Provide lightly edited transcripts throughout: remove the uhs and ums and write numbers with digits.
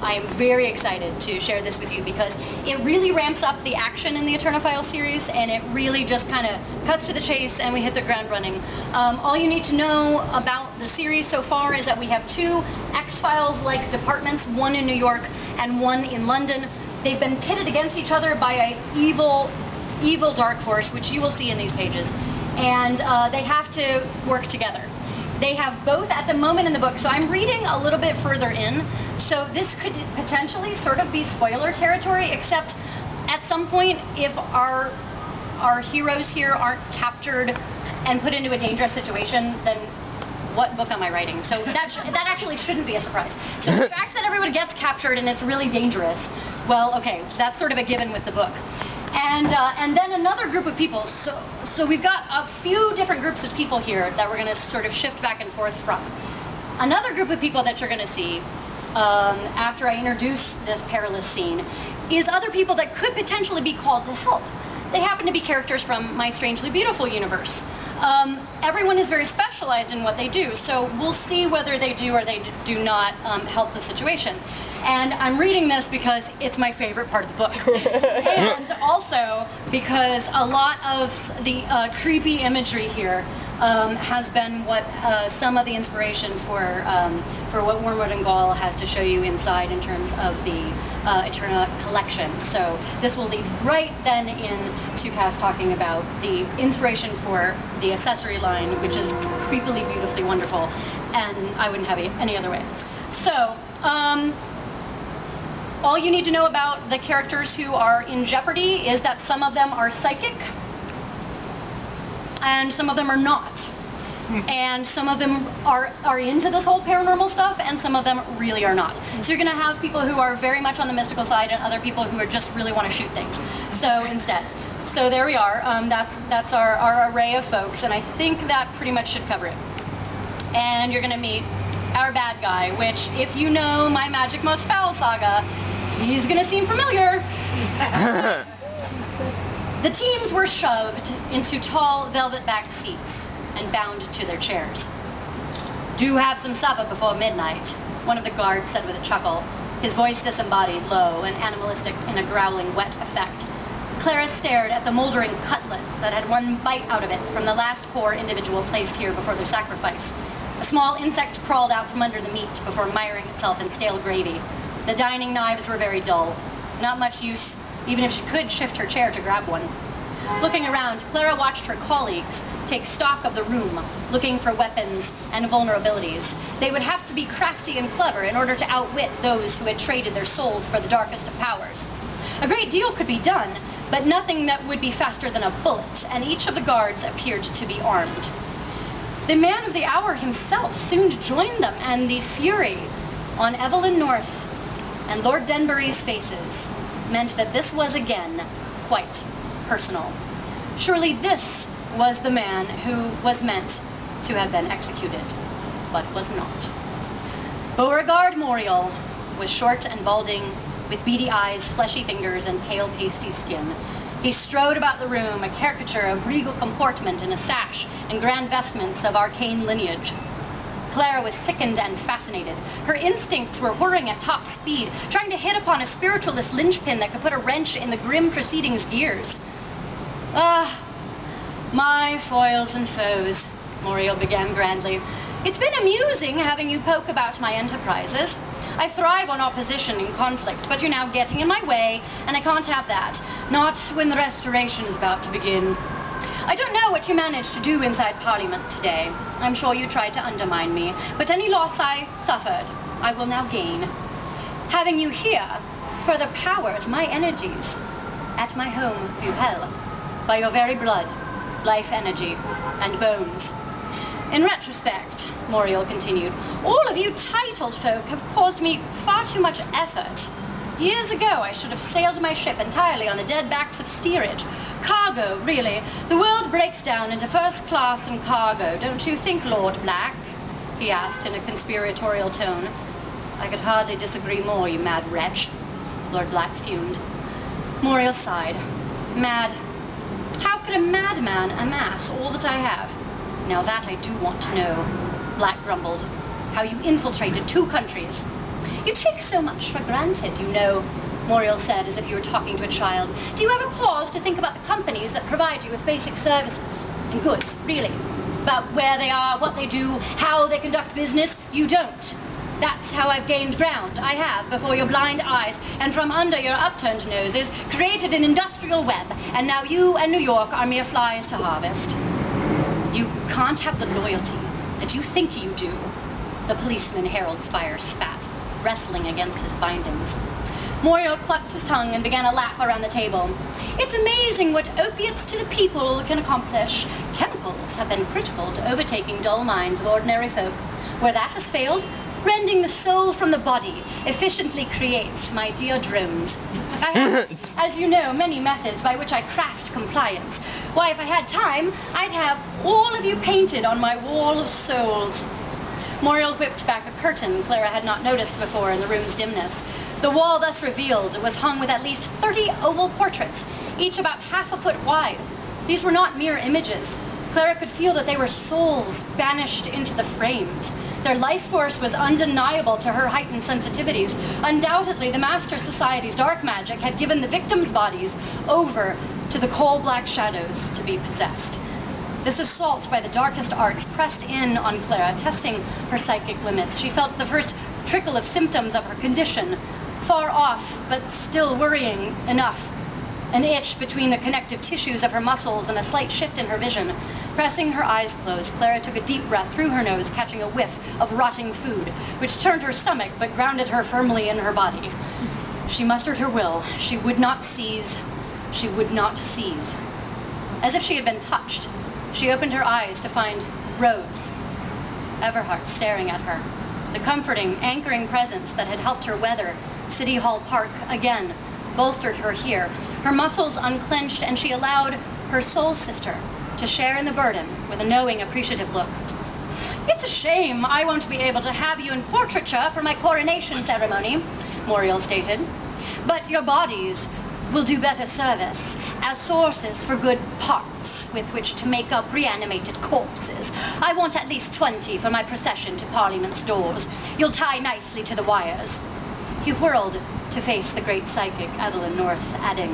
I am very excited to share this with you because it really ramps up the action in the Eterna series, and it really just kind of cuts to the chase and we hit the ground running. All you need to know about the series so far is that we have two X-Files-like departments, one in New York and one in London. They've been pitted against each other by an evil dark force, which you will see in these pages, and they have to work together. They have both at the moment in the book, so I'm reading a little bit further in, so this could potentially sort of be spoiler territory, except at some point, if our heroes here aren't captured and put into a dangerous situation, then what book am I writing? So that actually shouldn't be a surprise. So the fact that everyone gets captured and it's really dangerous, well, okay, that's sort of a given with the book. And then another group of people, so we've got a few different groups of people here that we're going to sort of shift back and forth from. Another group of people that you're going to see after I introduce this perilous scene is other people that could potentially be called to help. They happen to be characters from My Strangely Beautiful universe. Everyone is very specialized in what they do, so we'll see whether they do or they do not help the situation. And I'm reading this because it's my favorite part of the book. And also because a lot of the creepy imagery here has been what some of the inspiration for what Wormwood and Gall has to show you inside in terms of the Eterna collection. So this will lead right then into Cass talking about the inspiration for the accessory line, which is creepily, beautifully wonderful, and I wouldn't have it any other way. So, all you need to know about the characters who are in jeopardy is that some of them are psychic, and some of them are not. And some of them are into this whole paranormal stuff, and some of them really are not. So you're going to have people who are very much on the mystical side, and other people who are just really want to shoot things. So instead. So there we are. That's our array of folks, and I think that pretty much should cover it. And you're going to meet our bad guy, which, if you know my Magic Most Foul saga, he's going to seem familiar. The teams were shoved into tall, velvet-backed seats and bound to their chairs. "Do have some supper before midnight," one of the guards said with a chuckle, his voice disembodied, low, and animalistic in a growling, wet effect. Clara stared at the moldering cutlet that had one bite out of it from the last poor individual placed here before their sacrifice. A small insect crawled out from under the meat before miring itself in stale gravy. The dining knives were very dull. Not much use, even if she could shift her chair to grab one. Looking around, Clara watched her colleagues take stock of the room, looking for weapons and vulnerabilities. They would have to be crafty and clever in order to outwit those who had traded their souls for the darkest of powers. A great deal could be done, but nothing that would be faster than a bullet, and each of the guards appeared to be armed. The man of the hour himself soon joined them, and the fury on Evelyn North and Lord Denbury's faces meant that this was again quite personal. Surely this was the man who was meant to have been executed, but was not. Beauregard Moriel was short and balding, with beady eyes, fleshy fingers, and pale, pasty skin. He strode about the room, a caricature of regal comportment in a sash and grand vestments of arcane lineage. Clara was sickened and fascinated. Her instincts were whirring at top speed, trying to hit upon a spiritualist linchpin that could put a wrench in the grim proceedings' gears. "Ah, my foils and foes," Moriel began grandly. "It's been amusing having you poke about my enterprises. I thrive on opposition and conflict, but you're now getting in my way, and I can't have that. Not when the restoration is about to begin. I don't know what you managed to do inside Parliament today. I'm sure you tried to undermine me, but any loss I suffered, I will now gain. Having you here further powers my energies. At my home, Fuhel, by your very blood, life energy, and bones. In retrospect," Moriel continued, "all of you titled folk have caused me far too much effort. Years ago, I should have sailed my ship entirely on the dead backs of steerage. Cargo, really. The world breaks down into first class and cargo, don't you think, Lord Black?" he asked in a conspiratorial tone. "I could hardly disagree more, you mad wretch," Lord Black fumed. Moriel sighed. "Mad. How could a madman amass all that I have? Now that I do want to know," Black grumbled. "How you infiltrated 2 countries. You take so much for granted, you know, Muriel said as if you were talking to a child. Do you ever pause to think about the companies that provide you with basic services and goods, really? About where they are, what they do, how they conduct business? You don't. That's how I've gained ground. I have, before your blind eyes, and from under your upturned noses, created an industrial web, and now you and New York are mere flies to harvest. You can't have the loyalty that you think you do. The policeman Harold Spire spat, wrestling against his bindings. Muriel clucked his tongue and began a lap around the table. It's amazing what opiates to the people can accomplish. Chemicals have been critical to overtaking dull minds of ordinary folk. Where that has failed, rending the soul from the body efficiently creates my dear drones. I have, as you know, many methods by which I craft compliance. Why, if I had time, I'd have all of you painted on my wall of souls. Muriel whipped back a curtain Clara had not noticed before in the room's dimness. The wall thus revealed was hung with at least 30 oval portraits, each about half a foot wide. These were not mere images. Clara could feel that they were souls banished into the frames. Their life force was undeniable to her heightened sensitivities. Undoubtedly, the Master Society's dark magic had given the victims' bodies over to the coal-black shadows to be possessed. This assault by the darkest arts pressed in on Clara, testing her psychic limits. She felt the first trickle of symptoms of her condition, far off, but still worrying enough. An itch between the connective tissues of her muscles and a slight shift in her vision. Pressing her eyes closed, Clara took a deep breath through her nose, catching a whiff of rotting food, which turned her stomach but grounded her firmly in her body. She mustered her will. She would not seize. She would not seize. As if she had been touched, she opened her eyes to find Rose Everhart staring at her. The comforting, anchoring presence that had helped her weather City Hall Park again bolstered her here. Her muscles unclenched, and she allowed her soul sister to share in the burden with a knowing, appreciative look. It's a shame I won't be able to have you in portraiture for my coronation ceremony, Muriel stated. But your bodies will do better service as sources for good parts with which to make up reanimated corpses. I want at least 20 for my procession to Parliament's doors. You'll tie nicely to the wires. He whirled to face the great psychic, Evelyn North, adding,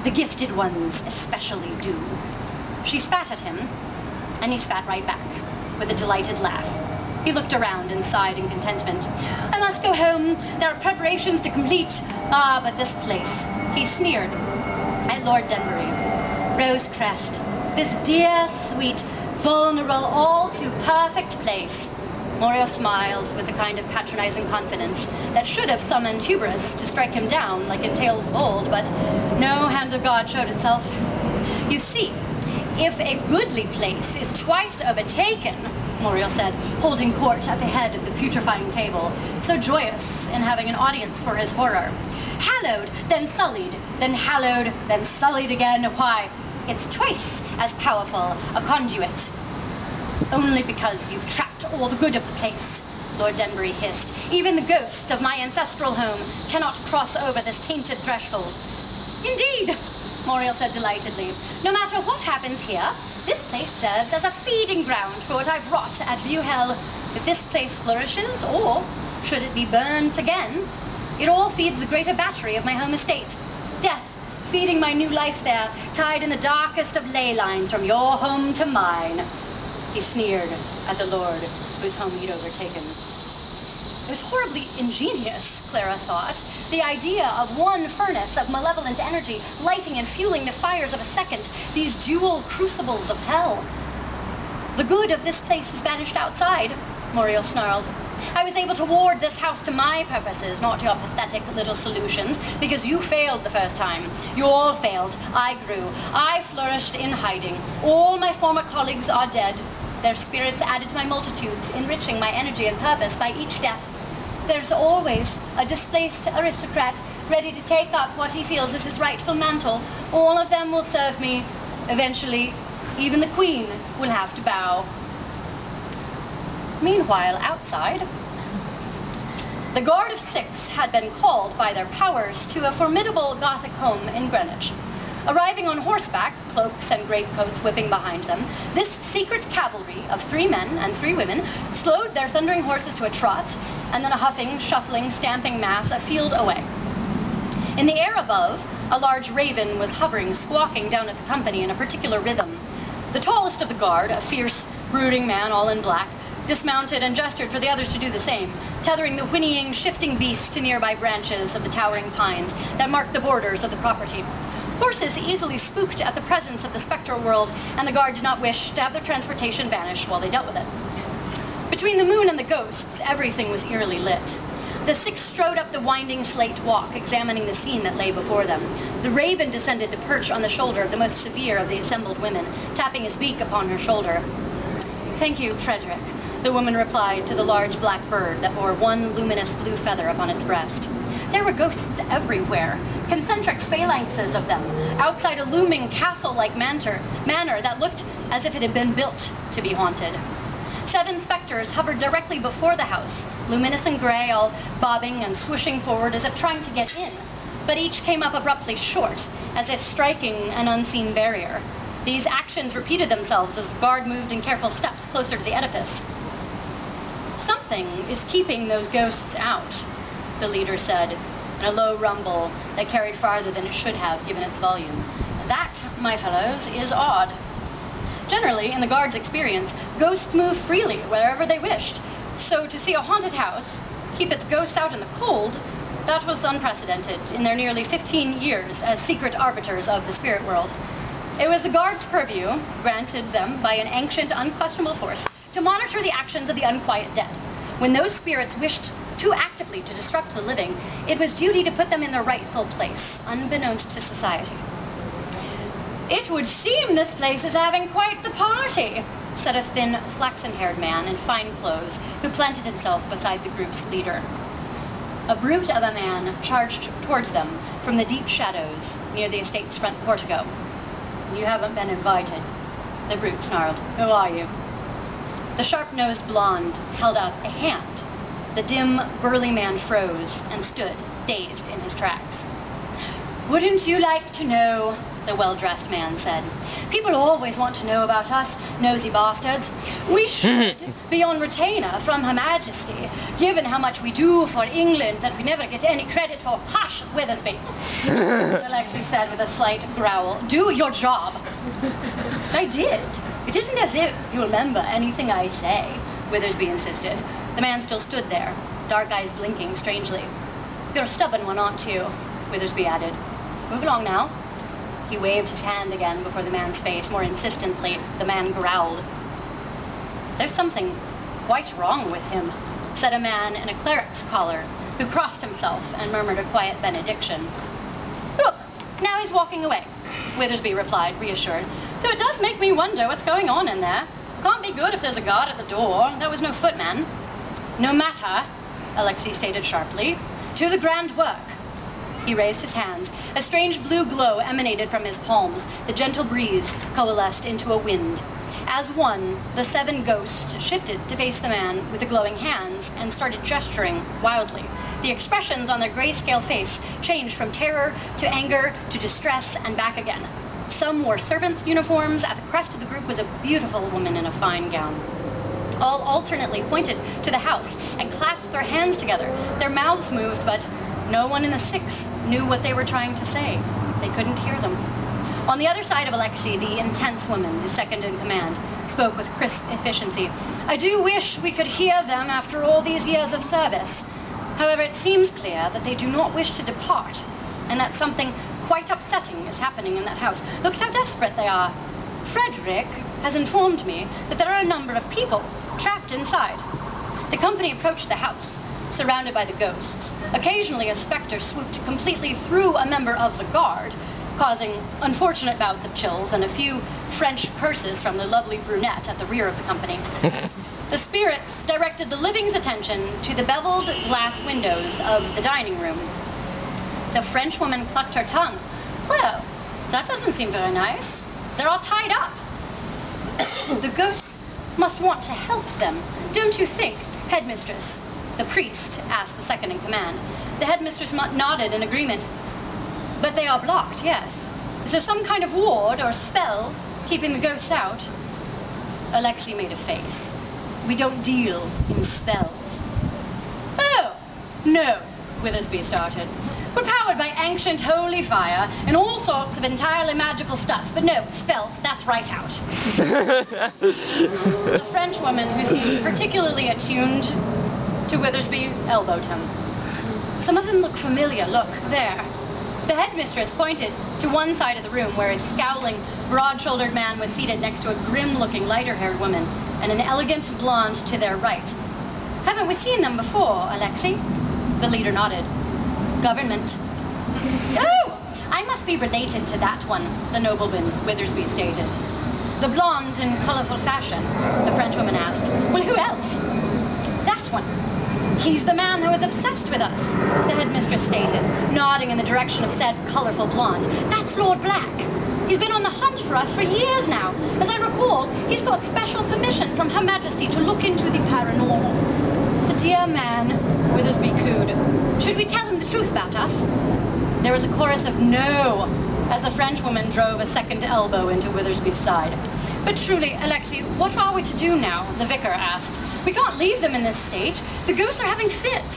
the gifted ones especially do. She spat at him, and he spat right back, with a delighted laugh. He looked around and sighed in contentment. I must go home. There are preparations to complete. Ah, but this place, he sneered at Lord Denbury. Rosecrest, this dear, sweet, vulnerable, all too perfect place. Muriel smiled with the kind of patronizing confidence that should have summoned hubris to strike him down like in tales of old, but no hand of God showed itself. You see, if a goodly place is twice overtaken, Muriel said, holding court at the head of the putrefying table, so joyous in having an audience for his horror. Hallowed, then sullied, then hallowed, then sullied again. Why, it's twice as powerful a conduit. Only because you've trapped all the good of the place, Lord Denbury hissed. Even the ghosts of my ancestral home cannot cross over this tainted threshold. Indeed, Muriel said delightedly. No matter what happens here, this place serves as a feeding ground for what I've wrought at View Hell. If this place flourishes, or should it be burnt again, it all feeds the greater battery of my home estate. Death, feeding my new life there, tied in the darkest of ley lines from your home to mine. He sneered at the lord whose home he'd overtaken. It was horribly ingenious, Clara thought. The idea of one furnace of malevolent energy lighting and fueling the fires of a second, these dual crucibles of hell. The good of this place is banished outside, Muriel snarled. I was able to ward this house to my purposes, not your pathetic little solutions, because you failed the first time. You all failed. I grew. I flourished in hiding. All my former colleagues are dead. Their spirits added to my multitudes, enriching my energy and purpose by each death. There's always a displaced aristocrat ready to take up what he feels is his rightful mantle. All of them will serve me. Eventually, even the Queen will have to bow. Meanwhile, outside, the Guard of Six had been called by their powers to a formidable Gothic home in Greenwich. Arriving on horseback, cloaks and greatcoats whipping behind them, this secret cavalry of 3 men and 3 women slowed their thundering horses to a trot, and then a huffing, shuffling, stamping mass a field away. In the air above, a large raven was hovering, squawking down at the company in a particular rhythm. The tallest of the guard, a fierce, brooding man all in black, dismounted and gestured for the others to do the same, tethering the whinnying, shifting beast to nearby branches of the towering pines that marked the borders of the property. Horses easily spooked at the presence of the spectral world, and the guard did not wish to have their transportation vanish while they dealt with it. Between the moon and the ghosts, everything was eerily lit. The 6 strode up the winding slate walk, examining the scene that lay before them. The raven descended to perch on the shoulder of the most severe of the assembled women, tapping his beak upon her shoulder. "Thank you, Frederick," the woman replied to the large black bird that bore 1 luminous blue feather upon its breast. There were ghosts everywhere, concentric phalanxes of them, outside a looming castle-like manor that looked as if it had been built to be haunted. 7 specters hovered directly before the house, luminous and gray, all bobbing and swooshing forward as if trying to get in, but each came up abruptly short, as if striking an unseen barrier. These actions repeated themselves as the guard moved in careful steps closer to the edifice. "Something is keeping those ghosts out," the leader said, in a low rumble that carried farther than it should have given its volume. "That, my fellows, is odd." Generally, in the guard's experience, ghosts move freely wherever they wished, so to see a haunted house keep its ghosts out in the cold, that was unprecedented in their nearly 15 years as secret arbiters of the spirit world. It was the guard's purview, granted them by an ancient, unquestionable force, to monitor the actions of the unquiet dead. When those spirits wished too actively to disrupt the living, it was duty to put them in their rightful place, unbeknownst to society. "It would seem this place is having quite the party," said a thin, flaxen-haired man in fine clothes who planted himself beside the group's leader. A brute of a man charged towards them from the deep shadows near the estate's front portico. "You haven't been invited," the brute snarled. "Who are you?" The sharp-nosed blonde held out a hand. The dim, burly man froze and stood, dazed in his tracks. "Wouldn't you like to know?" the well-dressed man said. "People always want to know about us, nosy bastards. We should be on retainer from Her Majesty, given how much we do for England that we never get any credit for." "Hush, Withersby," Alexei said with a slight growl. "Do your job." "I did. It isn't as if you remember anything I say," Withersby insisted. The man still stood there, dark eyes blinking strangely. "You're a stubborn one, aren't you?" Withersby added. "Move along now." He waved his hand again before the man's face. More insistently, the man growled. "There's something quite wrong with him," said a man in a cleric's collar, who crossed himself and murmured a quiet benediction. "Look, now he's walking away," Withersby replied, reassured. "Though it does make me wonder what's going on in there. Can't be good if there's a guard at the door. There was no footman." "No matter," Alexei stated sharply. "To the grand work." He raised his hand. A strange blue glow emanated from his palms. The gentle breeze coalesced into a wind. As one, the 7 ghosts shifted to face the man with the glowing hands and started gesturing wildly. The expressions on their grayscale face changed from terror to anger to distress and back again. Some wore servants' uniforms. At the crest of the group was a beautiful woman in a fine gown. All alternately pointed to the house and clasped their hands together. Their mouths moved, but no one in the 6 knew what they were trying to say. They couldn't hear them. On the other side of Alexei, the intense woman, the second in command, spoke with crisp efficiency. "I do wish we could hear them after all these years of service. However, it seems clear that they do not wish to depart, and that something quite upsetting is happening in that house. Look at how desperate they are. Frederick has informed me that there are a number of people trapped inside." The company approached the house, surrounded by the ghosts. Occasionally, a specter swooped completely through a member of the guard, causing unfortunate bouts of chills and a few French curses from the lovely brunette at the rear of the company. The spirits directed the living's attention to the beveled glass windows of the dining room. The French woman clucked her tongue. "Well, that doesn't seem very nice. They're all tied up." "The ghosts must want to help them, don't you think, headmistress?" the priest asked the second in command. The headmistress nodded in agreement. "But they are blocked, yes. Is there some kind of ward or spell keeping the ghosts out?" Alexei made a face. We don't deal in spells. Oh, no, Withersby started. We're powered by ancient holy fire and all sorts of entirely magical stuff, but no, spells, that's right out. The Frenchwoman, who seemed particularly attuned to Withersby, elbowed him. Some of them look familiar. Look, there. The headmistress pointed to one side of the room where a scowling, broad-shouldered man was seated next to a grim-looking, lighter-haired woman and an elegant blonde to their right. Haven't we seen them before, Alexei? The leader nodded. Government. Oh! I must be related to that one, the nobleman, Withersby stated. The blonde in colorful fashion, the Frenchwoman asked. Well, who else? That one. He's the man who is obsessed with us, the headmistress stated, nodding in the direction of said colorful blonde. That's Lord Black. He's been on the hunt for us for years now. As I recall, he's got special permission from Her Majesty to look into the paranormal. The dear man, Withersby cooed. Should we tell him the truth about us? There was a chorus of no, as the Frenchwoman drove a second elbow into Withersby's side. But truly, Alexei, what are we to do now? The vicar asked. We can't leave them in this state. The ghosts are having fits.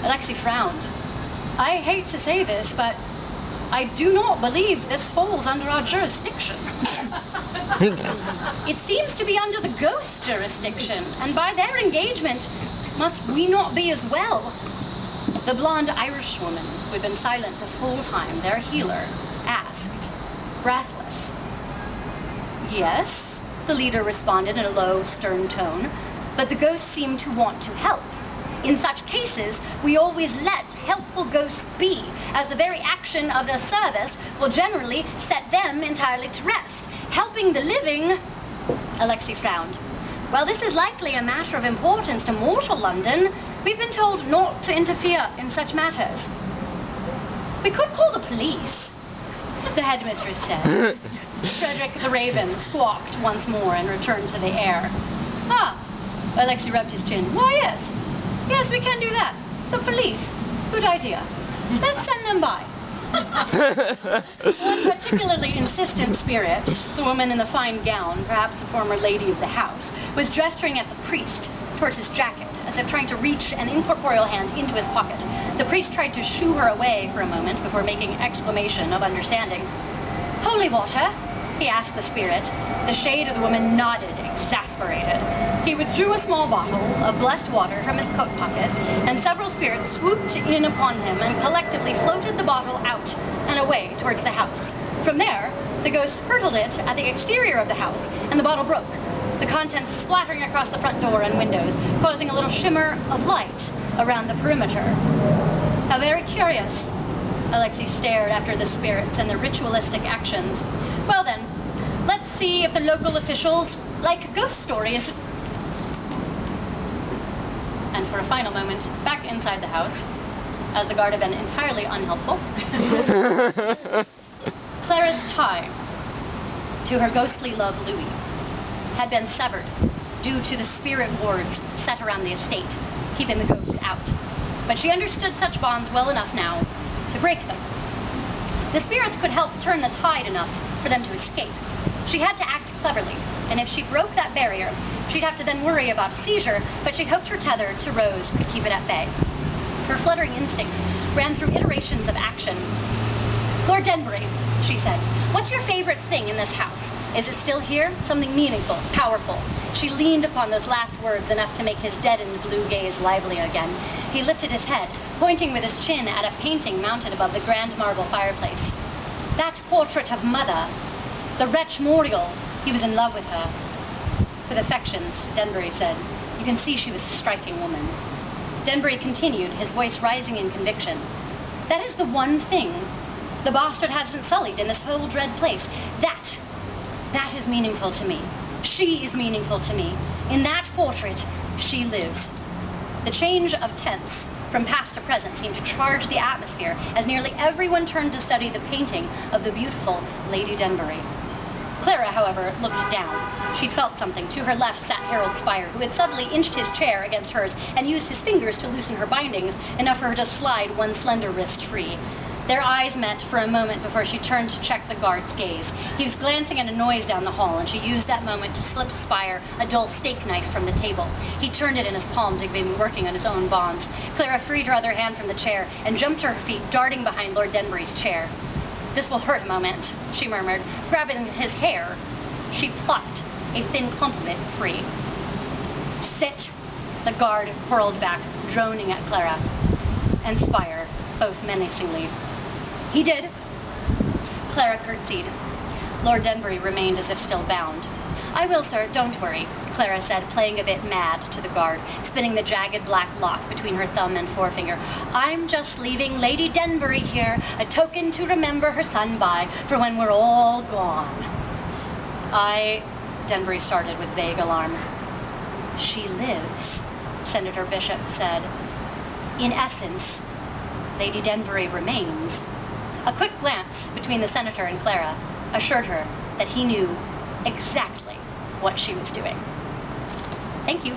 Alexei frowned. I hate to say this, but I do not believe this falls under our jurisdiction. It seems to be under the ghost jurisdiction, and by their engagement, must we not be as well? The blonde Irish woman, who had been silent this whole time, their healer, asked, breathless. Yes, the leader responded in a low, stern tone, but the ghosts seem to want to help. In such cases, we always let helpful ghosts be, as the very action of their service will generally set them entirely to rest. Helping the living, Alexei frowned. Well, this is likely a matter of importance to mortal London. We've been told not to interfere in such matters. We could call the police, the headmistress said. Frederick the Raven squawked once more and returned to the air. Ah, Alexei rubbed his chin. Why, yes. Yes, we can do that. The police. Good idea. Let's send them by. One particularly insistent spirit, the woman in the fine gown, perhaps the former lady of the house, was gesturing at the priest towards his jacket, as if trying to reach an incorporeal hand into his pocket. The priest tried to shoo her away for a moment before making exclamation of understanding. Holy water? He asked the spirit. The shade of the woman nodded, exasperated. He withdrew a small bottle of blessed water from his coat pocket, and several spirits swooped in upon him and collectively floated the bottle out and away towards the house. From there, the ghost hurled it at the exterior of the house, and the bottle broke, the contents splattering across the front door and windows, causing a little shimmer of light around the perimeter. How very curious. Alexei stared after the spirits and their ritualistic actions. Well then, let's see if the local officials like ghost stories. And for a final moment, back inside the house, as the guard had been entirely unhelpful, Clara's tie to her ghostly love Louis had been severed due to the spirit wards set around the estate, keeping the ghosts out. But she understood such bonds well enough now to break them. The spirits could help turn the tide enough for them to escape. She had to act cleverly, and if she broke that barrier, she'd have to then worry about a seizure, but she hoped her tether to Rose could keep it at bay. Her fluttering instincts ran through iterations of action. Lord Denbury, she said, what's your favorite thing in this house? Is it still here? Something meaningful, powerful. She leaned upon those last words enough to make his deadened blue gaze lively again. He lifted his head, pointing with his chin at a painting mounted above the grand marble fireplace. That portrait of Mother, the wretch Muriel, he was in love with her. With affections, Denbury said. You can see she was a striking woman. Denbury continued, his voice rising in conviction. That is the one thing the bastard hasn't sullied in this whole dread place. That is meaningful to me. She is meaningful to me. In that portrait, she lives. The change of tense from past to present seemed to charge the atmosphere as nearly everyone turned to study the painting of the beautiful Lady Denbury. Clara, however, looked down. She'd felt something. To her left sat Harold Spire, who had suddenly inched his chair against hers and used his fingers to loosen her bindings, enough for her to slide one slender wrist free. Their eyes met for a moment before she turned to check the guard's gaze. He was glancing at a noise down the hall, and she used that moment to slip Spire a dull steak knife from the table. He turned it in his palm to begin working on his own bonds. Clara freed her other hand from the chair and jumped to her feet, darting behind Lord Denbury's chair. "This will hurt a moment," she murmured. Grabbing his hair, she plucked a thin clump of it free. "Sit!" The guard whirled back, droning at Clara and Spire, both menacingly. "He did." Clara curtsied. Lord Denbury remained as if still bound. "I will, sir, don't worry," Clara said, playing a bit mad to the guard, spinning the jagged black lock between her thumb and forefinger. "I'm just leaving Lady Denbury here, a token to remember her son by, for when we're all gone." Denbury started with vague alarm. "She lives," Senator Bishop said. "In essence, Lady Denbury remains." A quick glance between the senator and Clara assured her that he knew exactly what she was doing. Thank you.